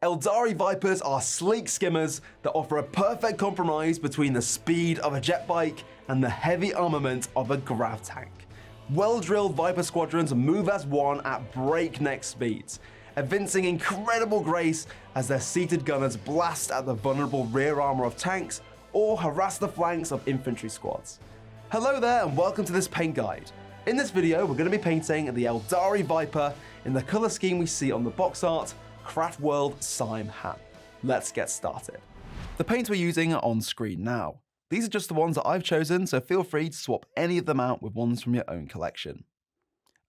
Aeldari Vypers are sleek skimmers that offer a perfect compromise between the speed of a jetbike and the heavy armament of a grav-tank. Well-drilled Vyper squadrons move as one at breakneck speeds, evincing incredible grace as their seated gunners blast at the vulnerable rear armor of tanks or harass the flanks of infantry squads. Hello there and welcome to this paint guide. In this video, we're going to be painting the Aeldari Vyper in the color scheme we see on the box art, Craft World Sime Ham. Let's get started. The paints we're using are on screen now. These are just the ones that I've chosen, so feel free to swap any of them out with ones from your own collection.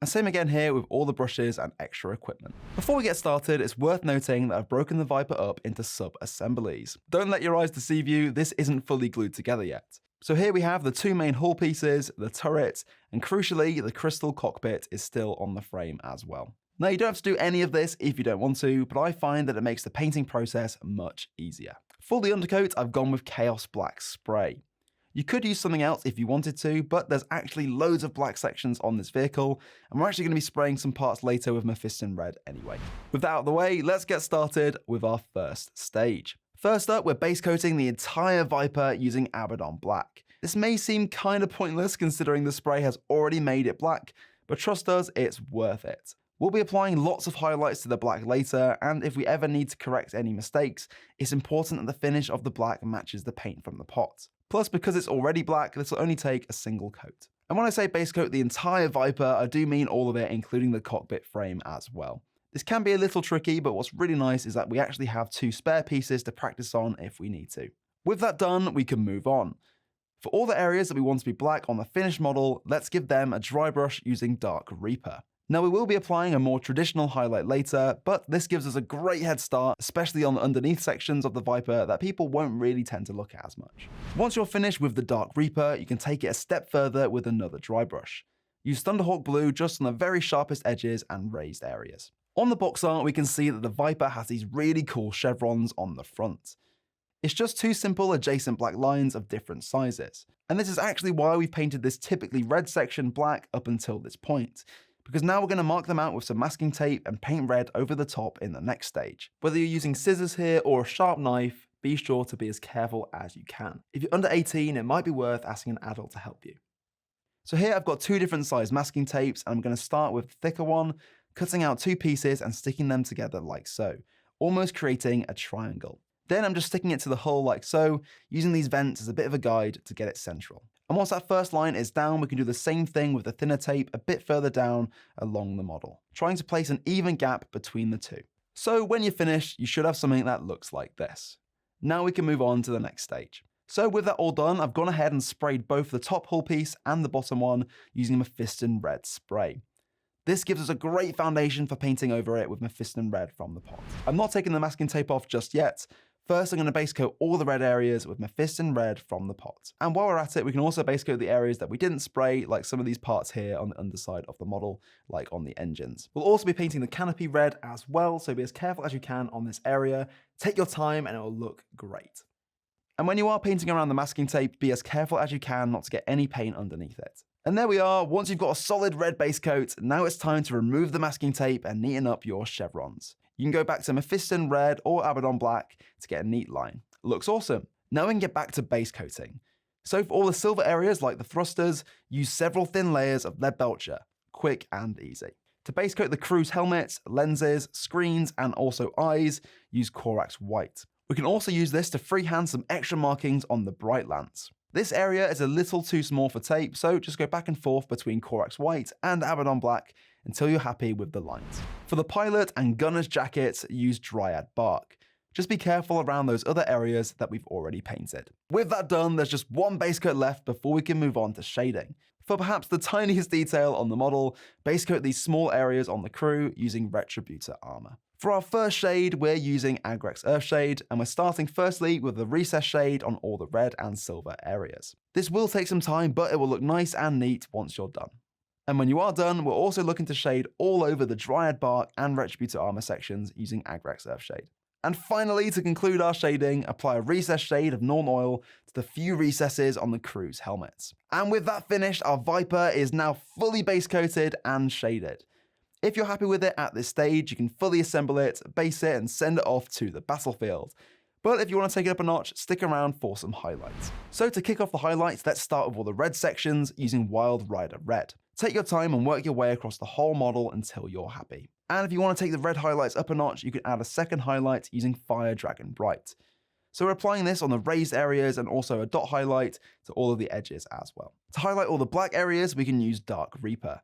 And same again here with all the brushes and extra equipment. Before we get started, it's worth noting that I've broken the Vyper up into sub-assemblies. Don't let your eyes deceive you, this isn't fully glued together yet. So here we have the two main hull pieces, the turret, and crucially, the crystal cockpit is still on the frame as well. Now, you don't have to do any of this if you don't want to, but I find that it makes the painting process much easier. For the undercoat, I've gone with Chaos Black Spray. You could use something else if you wanted to, but there's actually loads of black sections on this vehicle, and we're actually going to be spraying some parts later with Mephiston Red anyway. With that out of the way, let's get started with our first stage. First up, we're base coating the entire Vyper using Abaddon Black. This may seem kind of pointless considering the spray has already made it black, but trust us, it's worth it. We'll be applying lots of highlights to the black later, and if we ever need to correct any mistakes, it's important that the finish of the black matches the paint from the pot. Plus, because it's already black, this will only take a single coat. And when I say base coat the entire Vyper, I do mean all of it, including the cockpit frame as well. This can be a little tricky, but what's really nice is that we actually have two spare pieces to practice on if we need to. With that done, we can move on. For all the areas that we want to be black on the finished model, let's give them a dry brush using Dark Reaper. Now, we will be applying a more traditional highlight later, but this gives us a great head start, especially on the underneath sections of the Vyper that people won't really tend to look at as much. Once you're finished with the Dark Reaper, you can take it a step further with another dry brush. Use Thunderhawk Blue just on the very sharpest edges and raised areas. On the box art, we can see that the Vyper has these really cool chevrons on the front. It's just two simple adjacent black lines of different sizes. And this is actually why we've painted this typically red section black up until this point, because now we're going to mark them out with some masking tape and paint red over the top in the next stage. Whether you're using scissors here or a sharp knife, be sure to be as careful as you can. If you're under 18, it might be worth asking an adult to help you. So here I've got two different size masking tapes, and I'm going to start with the thicker one, cutting out two pieces and sticking them together like so, almost creating a triangle. Then I'm just sticking it to the hull like so, using these vents as a bit of a guide to get it central. And once that first line is down, we can do the same thing with the thinner tape a bit further down along the model, trying to place an even gap between the two. So when you're finished, you should have something that looks like this. Now we can move on to the next stage. So with that all done, I've gone ahead and sprayed both the top hull piece and the bottom one using Mephiston Red spray. This gives us a great foundation for painting over it with Mephiston Red from the pot. I'm not taking the masking tape off just yet. First, I'm going to base coat all the red areas with Mephiston Red from the pot. And while we're at it, we can also base coat the areas that we didn't spray, like some of these parts here on the underside of the model, like on the engines. We'll also be painting the canopy red as well, so be as careful as you can on this area. Take your time and it will look great. And when you are painting around the masking tape, be as careful as you can not to get any paint underneath it. And there we are, once you've got a solid red base coat, now it's time to remove the masking tape and neaten up your chevrons. You can go back to Mephiston Red or Abaddon Black to get a neat line. Looks awesome. Now we can get back to base coating. So for all the silver areas like the thrusters, use several thin layers of Leadbelcher, quick and easy. To base coat the crew's helmets, lenses, screens, and also eyes, use Corax White. We can also use this to freehand some extra markings on the bright lance. This area is a little too small for tape, so just go back and forth between Corax White and Abaddon Black until you're happy with the lines. For the pilot and gunner's jackets, use Dryad Bark. Just be careful around those other areas that we've already painted. With that done, there's just one base coat left before we can move on to shading. For perhaps the tiniest detail on the model, base coat these small areas on the crew using Retributor Armour. For our first shade, we're using Agrax Earthshade, and we're starting firstly with the recess shade on all the red and silver areas. This will take some time, but it will look nice and neat once you're done. And when you are done, we're also looking to shade all over the Dryad Bark and Retributor Armour sections using Agrax Earthshade. And finally, to conclude our shading, apply a recess shade of Nuln Oil to the few recesses on the crew's helmets. And with that finished, our Vyper is now fully base coated and shaded. If you're happy with it at this stage, you can fully assemble it, base it, and send it off to the battlefield. But if you want to take it up a notch, stick around for some highlights. So to kick off the highlights, let's start with all the red sections using Wild Rider Red. Take your time and work your way across the whole model until you're happy. And if you want to take the red highlights up a notch, you can add a second highlight using Fire Dragon Bright. So we're applying this on the raised areas and also a dot highlight to all of the edges as well. To highlight all the black areas, we can use Dark Reaper.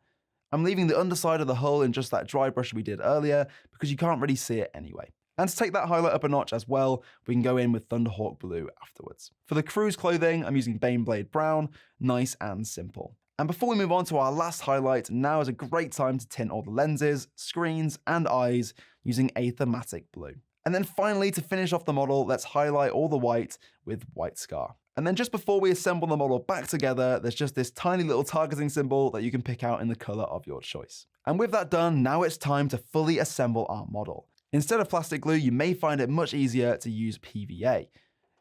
I'm leaving the underside of the hull in just that dry brush we did earlier because you can't really see it anyway. And to take that highlight up a notch as well, we can go in with Thunderhawk Blue afterwards. For the crew's clothing, I'm using Baneblade Brown, nice and simple. And before we move on to our last highlight, now is a great time to tint all the lenses, screens, and eyes using Aethermatic Blue. And then finally, to finish off the model, let's highlight all the white with White Scar. And then just before we assemble the model back together, there's just this tiny little targeting symbol that you can pick out in the color of your choice. And with that done, now it's time to fully assemble our model. Instead of plastic glue, you may find it much easier to use PVA.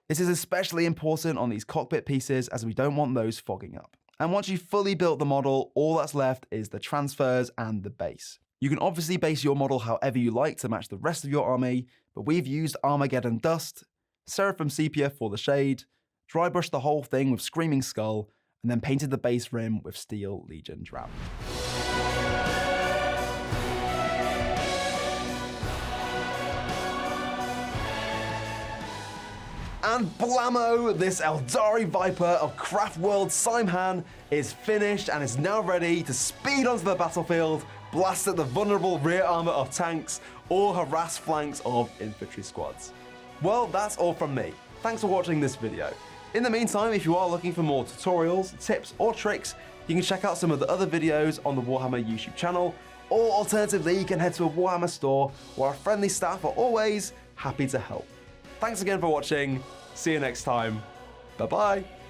This is especially important on these cockpit pieces as we don't want those fogging up. And once you've fully built the model, all that's left is the transfers and the base. You can obviously base your model however you like to match the rest of your army, but we've used Armageddon Dust, Seraphim Sepia for the shade, dry brushed the whole thing with Screaming Skull, and then painted the base rim with Steel Legion Drab. And blammo, this Aeldari Vyper of Craft World Simhan is finished and is now ready to speed onto the battlefield, blast at the vulnerable rear armor of tanks, or harass flanks of infantry squads. Well, that's all from me. Thanks for watching this video. In the meantime, if you are looking for more tutorials, tips, or tricks, you can check out some of the other videos on the Warhammer YouTube channel, or alternatively, you can head to a Warhammer store where our friendly staff are always happy to help. Thanks again for watching. See you next time. Bye-bye.